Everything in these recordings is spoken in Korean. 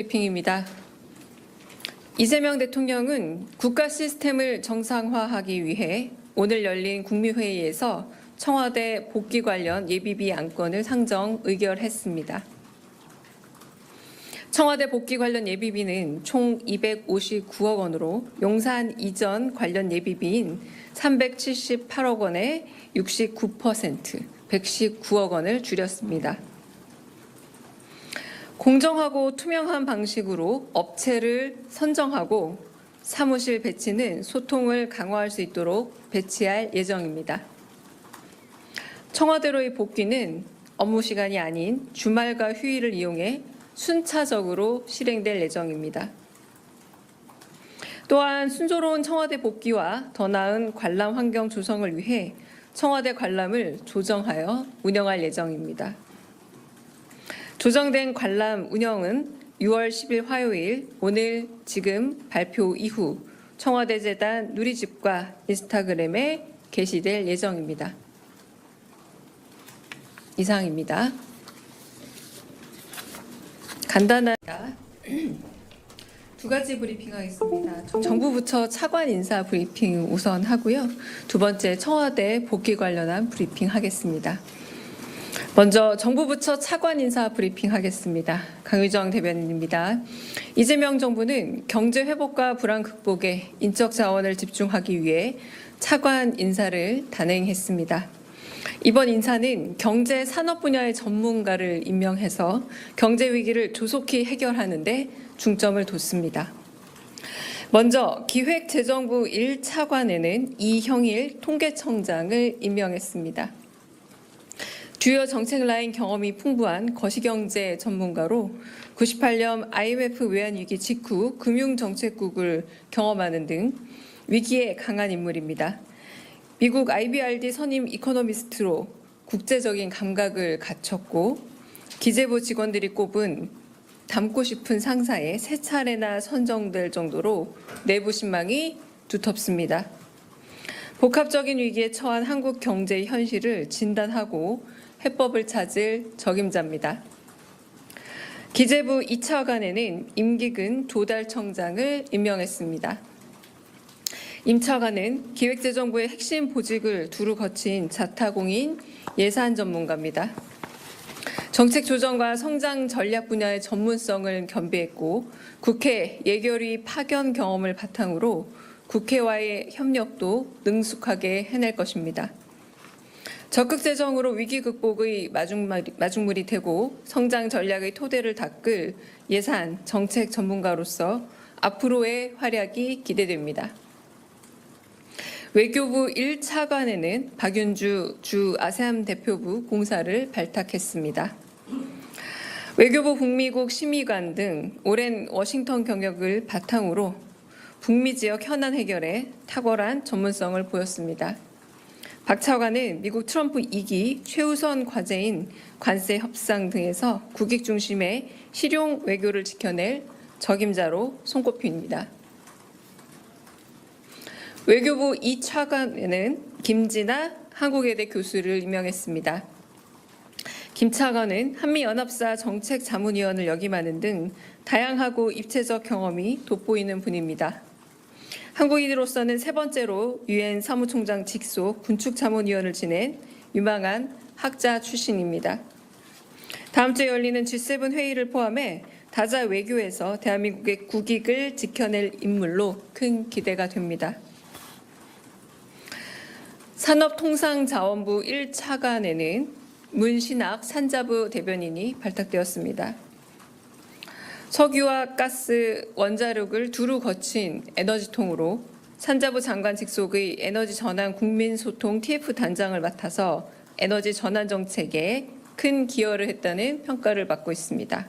브리핑입니다. 이재명 대통령은 국가 시스템을 정상화하기 위해 오늘 열린 국무회의에서 청와대 복귀 관련 예비비 안건을 상정 의결했습니다. 청와대 복귀 관련 예비비는 총 259억 원으로 용산 이전 관련 예비비인 378억 원의 69%, 119억 원을 줄였습니다. 공정하고 투명한 방식으로 업체를 선정하고 사무실 배치는 소통을 강화할 수 있도록 배치할 예정입니다. 청와대로의 복귀는 업무 시간이 아닌 주말과 휴일을 이용해 순차적으로 실행될 예정입니다. 또한 순조로운 청와대 복귀와 더 나은 관람 환경 조성을 위해 청와대 관람을 조정하여 운영할 예정입니다. 조정된 관람 운영은 6월 10일 화요일 오늘 지금 발표 이후 청와대 재단 누리집과 인스타그램에 게시될 예정입니다. 이상입니다. 간단한 두 가지 브리핑하겠습니다. 정부 부처 차관 인사 브리핑 우선 하고요. 두 번째 청와대 복귀 관련한 브리핑 하겠습니다. 먼저 정부 부처 차관 인사 브리핑 하겠습니다. 강유정 대변인입니다. 이재명 정부는 경제 회복과 불안 극복에 인적 자원을 집중하기 위해 차관 인사를 단행했습니다. 이번 인사는 경제 산업 분야의 전문가를 임명해서 경제 위기를 조속히 해결하는 데 중점을 뒀습니다. 먼저 기획재정부 1차관에는 이형일 통계청장을 임명했습니다. 주요 정책 라인 경험이 풍부한 거시경제 전문가로 98년 IMF 외환위기 직후 금융정책국을 경험하는 등 위기에 강한 인물입니다. 미국 IBRD 선임 이코노미스트로 국제적인 감각을 갖췄고 기재부 직원들이 꼽은 닮고 싶은 상사에 3차례나 선정될 정도로 내부 신망이 두텁습니다. 복합적인 위기에 처한 한국 경제의 현실을 진단하고 해법을 찾을 적임자입니다. 기재부 2차관에는 임기근 조달청장을 임명했습니다. 임 차관은 기획재정부의 핵심 보직을 두루 거친 자타공인 예산 전문가입니다. 정책 조정과 성장 전략 분야의 전문성을 겸비했고 국회 예결위 파견 경험을 바탕으로 국회와의 협력도 능숙하게 해낼 것입니다. 적극 재정으로 위기 극복의 마중물이 되고 성장 전략의 토대를 닦을 예산 정책 전문가로서 앞으로의 활약이 기대됩니다. 외교부 1차관에는 박윤주 주 아세안 대표부 공사를 발탁했습니다. 외교부 북미국 심의관 등 오랜 워싱턴 경력을 바탕으로 북미 지역 현안 해결에 탁월한 전문성을 보였습니다. 박 차관은 미국 트럼프 2기 최우선 과제인 관세 협상 등에서 국익 중심의 실용 외교를 지켜낼 적임자로 손꼽힙니다. 외교부 2차관에는 김진아 한국외대 교수를 임명했습니다. 김 차관은 한미연합사 정책자문위원을 역임하는 등 다양하고 입체적 경험이 돋보이는 분입니다. 한국인으로서는 세 번째로 유엔 사무총장 직속 군축자문위원을 지낸 유망한 학자 출신입니다. 다음 주에 열리는 G7 회의를 포함해 다자 외교에서 대한민국의 국익을 지켜낼 인물로 큰 기대가 됩니다. 산업통상자원부 1차관에는 문신학 산자부 대변인이 발탁되었습니다. 석유와 가스, 원자력을 두루 거친 에너지통으로 산자부 장관 직속의 에너지 전환 국민소통 TF 단장을 맡아서 에너지 전환 정책에 큰 기여를 했다는 평가를 받고 있습니다.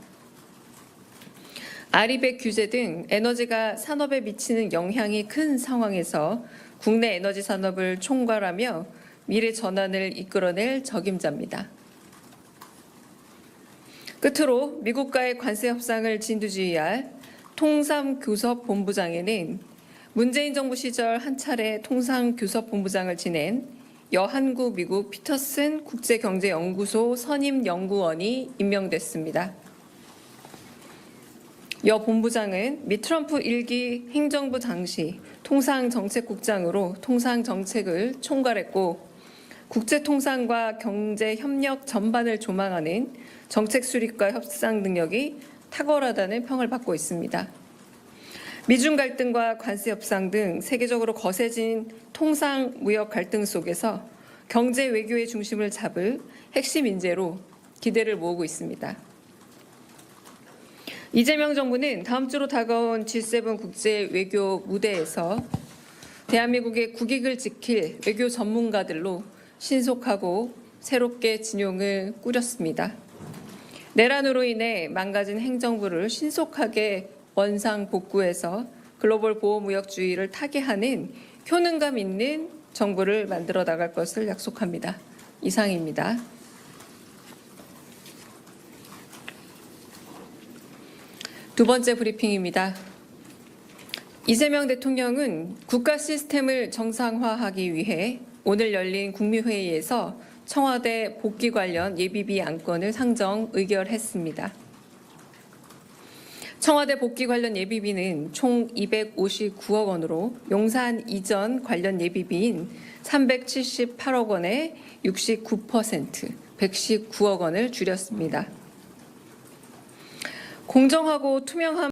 아리백 규제 등 에너지가 산업에 미치는 영향이 큰 상황에서 국내 에너지 산업을 총괄하며 미래 전환을 이끌어낼 적임자입니다. 끝으로 미국과의 관세 협상을 진두지휘할 통상교섭본부장에는 문재인 정부 시절 한 차례 통상교섭본부장을 지낸 여한구 미국 피터슨 국제경제연구소 선임 연구원이 임명됐습니다. 여 본부장은 미 트럼프 1기 행정부 당시 통상정책국장으로 통상정책을 총괄했고 국제통상과 경제협력 전반을 조망하는 정책 수립과 협상 능력이 탁월하다는 평을 받고 있습니다. 미중 갈등과 관세 협상 등 세계적으로 거세진 통상 무역 갈등 속에서 경제 외교의 중심을 잡을 핵심 인재로 기대를 모으고 있습니다. 이재명 정부는 다음 주로 다가온 G7 국제 외교 무대에서 대한민국의 국익을 지킬 외교 전문가들로 신속하고 새롭게 진용을 꾸렸습니다. 내란으로 인해 망가진 행정부를 신속하게 원상복구해서 글로벌 보호무역주의를 타개하는 효능감 있는 정부를 만들어 나갈 것을 약속합니다. 이상입니다. 두 번째 브리핑입니다. 이재명 대통령은 국가 시스템을 정상화하기 위해 오늘 열린 국무회의에서 청와대 복귀 관련 예비비 안건을 상정 의결했습니다. 청와대 복귀 관련 예비비는 총 259억 원으로 용산 이전 관련 예비비인 378억 원의 69%, 119억 원을 줄였습니다. 공정하고 투명한